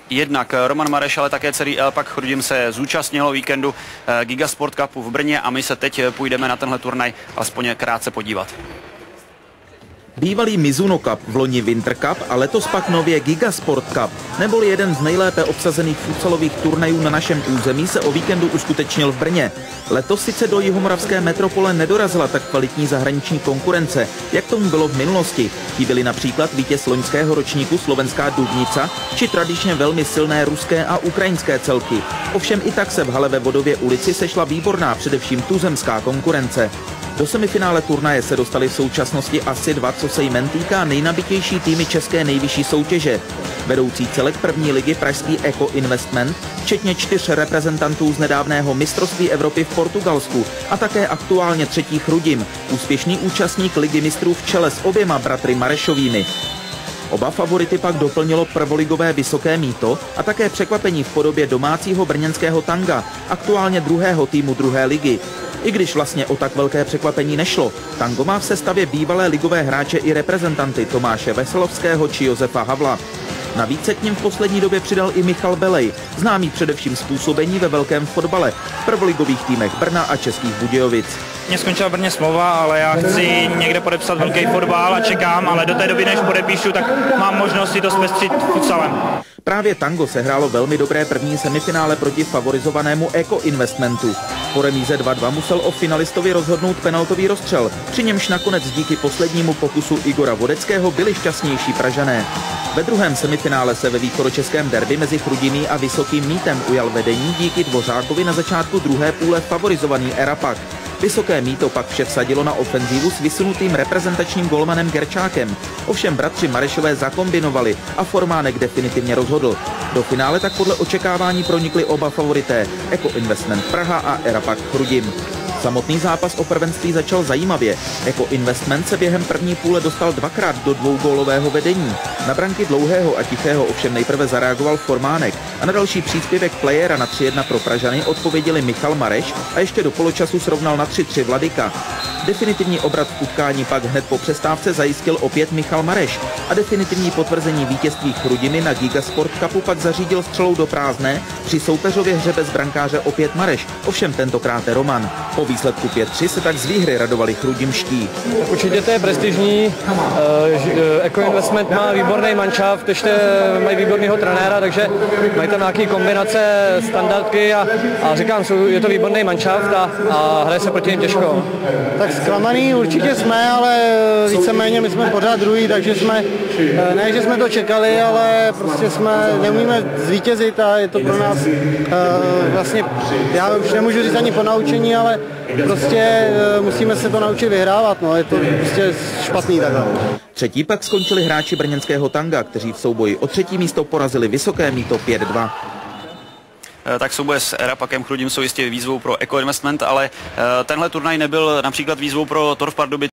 Jednak Roman Mareš, ale také celý Erapak Chrudim se zúčastnilo víkendu Giga Sport Cupu v Brně a my se teď půjdeme na tenhle turnaj alespoň krátce podívat. Bývalý Mizuno Cup, v loni Winter Cup a letos pak nově Giga Sport Cup, neboli jeden z nejlépe obsazených futsalových turnajů na našem území, se o víkendu uskutečnil v Brně. Letos sice do jihomoravské metropole nedorazila tak kvalitní zahraniční konkurence, jak tomu bylo v minulosti. Chyběli například vítěz loňského ročníku slovenská Dubnica, či tradičně velmi silné ruské a ukrajinské celky. Ovšem i tak se v hale ve Vodově ulici sešla výborná především tuzemská konkurence. Do semifinále turnaje se dostali v současnosti asi dva, co se jmen týká, nejnabitější týmy české nejvyšší soutěže. Vedoucí celek první ligy pražský Eco Investment, včetně 4 reprezentantů z nedávného mistrovství Evropy v Portugalsku a také aktuálně třetí Chrudim, úspěšný účastník ligy mistrů v čele s oběma bratry Marešovými. Oba favority pak doplnilo prvoligové Vysoké Mýto a také překvapení v podobě domácího brněnského Tanga, aktuálně druhého týmu druhé ligy. I když vlastně o tak velké překvapení nešlo, Tango má v sestavě bývalé ligové hráče i reprezentanty Tomáše Veselovského či Josefa Havla. Navíc se k ním v poslední době přidal i Michal Belej, známý především z působení ve velkém fotbale v prvoligových týmech Brna a Českých Budějovic. Mně skončila v Brně smlouva, ale já chci někde podepsat velký fotbal a čekám, ale do té doby, než podepíšu, tak mám možnost si to zpestřit futsalem. Právě Tango sehrálo velmi dobré první semifinále proti favorizovanému Eco Investmentu. Po remíze 2-2 musel o finalistovi rozhodnout penaltový rozstřel, při němž nakonec díky poslednímu pokusu Igora Vodeckého byli šťastnější Pražané. Ve druhém semifinále se ve východočeském derby mezi Chrudimí a Vysokým Mýtem ujal vedení díky Dvořákovi na začátku druhé půle favorizovaný Erapak. Vysoké Mýto pak vše vsadilo na ofenzívu s vysunutým reprezentačním golmanem Gerčákem. Ovšem bratři Marešové zakombinovali a Formánek definitivně rozhodl. Do finále tak podle očekávání pronikli oba favorité, Eco Investment Praha a Erapak Chrudim. Samotný zápas o prvenství začal zajímavě. Eco Investment se během první půle dostal dvakrát do dvougólového vedení. Na branky Dlouhého a Tichého ovšem nejprve zareagoval Formánek a na další příspěvek playera na 3-1 pro Pražany odpověděli Michal Mareš a ještě do poločasu srovnal na 3-3 Vladyka. Definitivní obrat v utkání pak hned po přestávce zajistil opět Michal Mareš a definitivní potvrzení vítězství Chrudimi na Giga Sport Cupu pak zařídil střelou do prázdné při soupeřově hře bez brankáře opět Mareš, ovšem tentokrát Roman. Po výsledku 5-3 se tak z výhry radovali chrudimští. Tak určitě to je prestižní. Eco Investment má výborný manšaft, ještě mají výborného trenéra, takže mají tam nějaké kombinace, standardky a říkám, je to výborný manšaft a hraje se proti ním těžko. Tak zklamaný určitě jsme, ale víceméně my jsme pořád druhý, takže jsme, ne, že jsme to čekali, ale prostě jsme neumíme zvítězit a je to pro nás vlastně, já už nemůžu říct ani po naučení, ale prostě musíme se to naučit vyhrávat, no, je to prostě špatný takhle. Třetí pak skončili hráči brněnského Tanga, kteří v souboji o třetí místo porazili Vysoké Mýto 5-2. Tak souboje s Erapakem Chrudim jsou jistě výzvou pro Eco Investment, ale tenhle turnaj nebyl například výzvou pro Torf Pardubice.